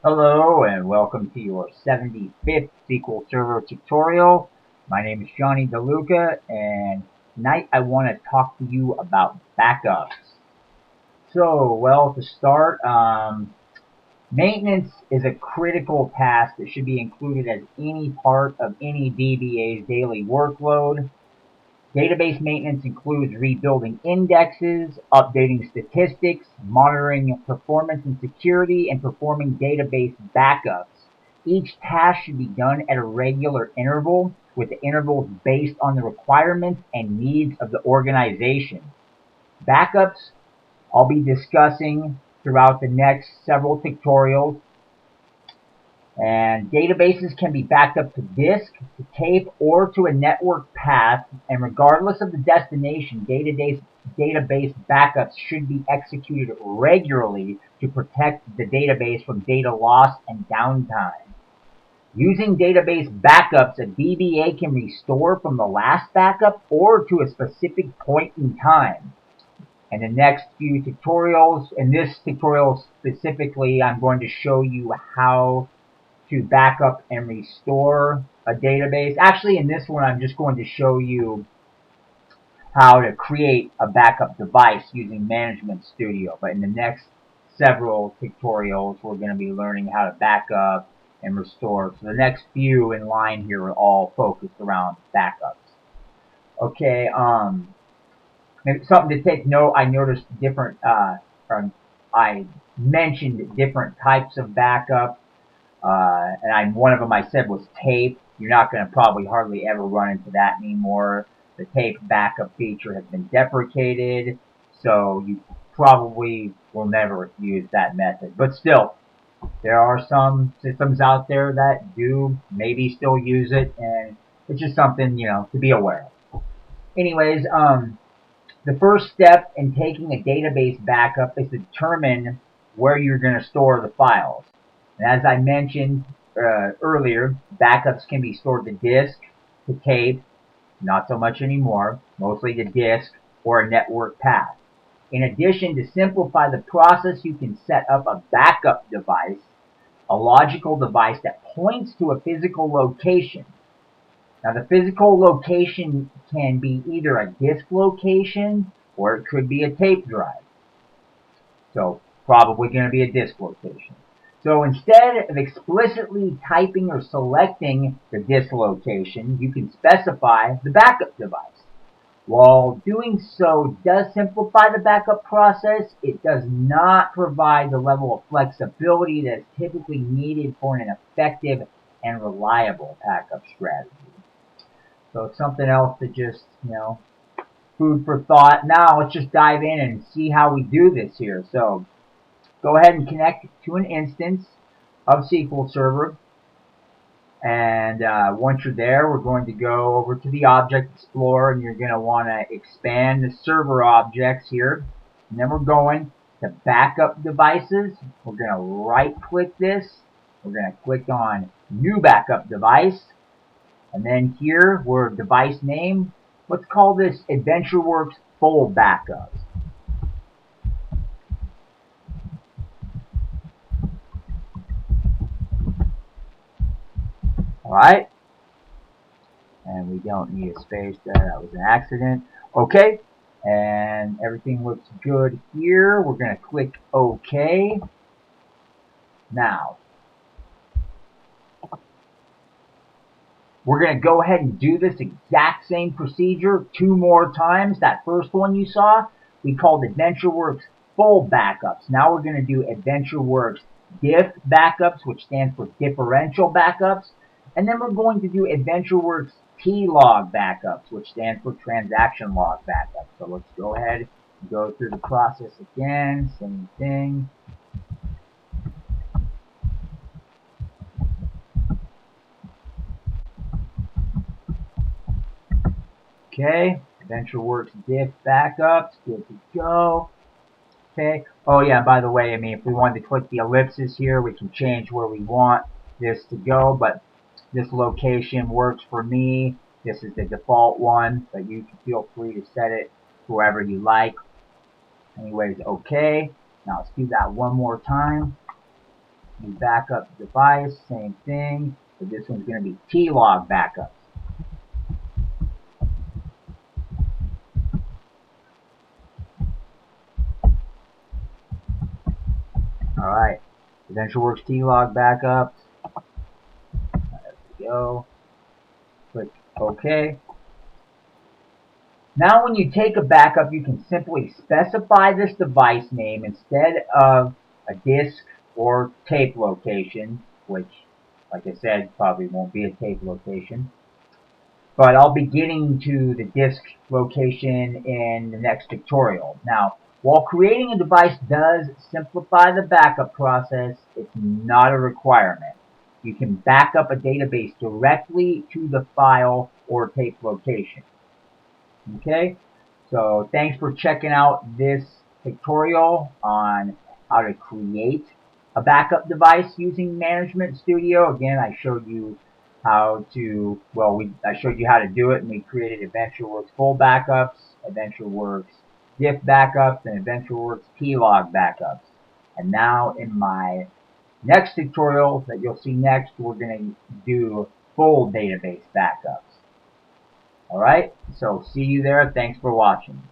Hello and welcome to your 75th SQL Server tutorial. My name is Johnny DeLuca and tonight I want to talk to you about backups. To start, maintenance is a critical task that should be included as any part of any DBA's daily workload. Database maintenance includes rebuilding indexes, updating statistics, monitoring performance and security, and performing database backups. Each task should be done at a regular interval, with the intervals based on the requirements and needs of the organization. Backups I'll be discussing throughout the next several tutorials. And databases can be backed up to disk, to tape, or to a network path, and regardless of the destination, database backups should be executed regularly to protect the database from data loss and downtime. Using database backups, a DBA can restore from the last backup or to a specific point in time. In the next few tutorials, in this tutorial specifically, I'm going to show you how to back up and restore a database. Actually, in this one, I'm just going to show you how to create a backup device using Management Studio. But in the next several tutorials, we're going to be learning how to back up and restore. So the next few in line here are all focused around backups. Okay, maybe something to take note. I noticed I mentioned different types of backup. And one of them I said was tape. You're not going to probably hardly ever run into that anymore. The tape backup feature has been deprecated, so you probably will never use that method. But still, there are some systems out there that do maybe still use it, and it's just something, to be aware of. Anyways, the first step in taking a database backup is to determine where you're going to store the files. And as I mentioned earlier, backups can be stored to disk, to tape, not so much anymore, mostly to disk, or a network path. In addition, to simplify the process, you can set up a backup device, a logical device that points to a physical location. Now, the physical location can be either a disk location or it could be a tape drive. So, probably going to be a disk location. So instead of explicitly typing or selecting the disk location, you can specify the backup device. While doing so does simplify the backup process, it does not provide the level of flexibility that is typically needed for an effective and reliable backup strategy. So it's something else to just, food for thought. Now let's just dive in and see how we do this here. So go ahead and connect to an instance of SQL Server. And once you're there, we're going to go over to the Object Explorer, and you're going to want to expand the server objects here. And then we're going to Backup Devices. We're going to right-click this. We're going to click on New Backup Device. And then here, we're device name. Let's call this AdventureWorks Full Backup. Alright, and we don't need a space there, that was an accident. Okay, and everything looks good here. We're going to click OK. Now, we're going to go ahead and do this exact same procedure 2 more times. That first one you saw, we called AdventureWorks Full Backups. Now we're going to do AdventureWorks Diff Backups, which stands for Differential Backups. And then we're going to do AdventureWorks T-Log Backups, which stands for Transaction Log Backups. So let's go ahead and go through the process again. Same thing. Okay, AdventureWorks Diff Backups, good to go. Okay, oh yeah, by the way, if we wanted to click the ellipses here, we can change where we want this to go, but this location works for me. This is the default one, but you can feel free to set it wherever you like. Anyways, okay. Now let's do that one more time. New backup device, same thing, but this one's going to be T-log backups. Alright, AdventureWorks T-log backups. There we go. Click OK. Now when you take a backup, you can simply specify this device name instead of a disk or tape location, which, like I said, probably won't be a tape location. But I'll be getting to the disk location in the next tutorial. Now, while creating a device does simplify the backup process, it's not a requirement. You can back up a database directly to the file or tape location. Okay, so thanks for checking out this tutorial on how to create a backup device using Management Studio. Again, I showed you how to, I showed you how to do it, and we created AdventureWorks full backups, AdventureWorks diff backups, and AdventureWorks T-log backups. And now in my next tutorial that you'll see next, we're going to do full database backups. Alright, so see you there. Thanks for watching.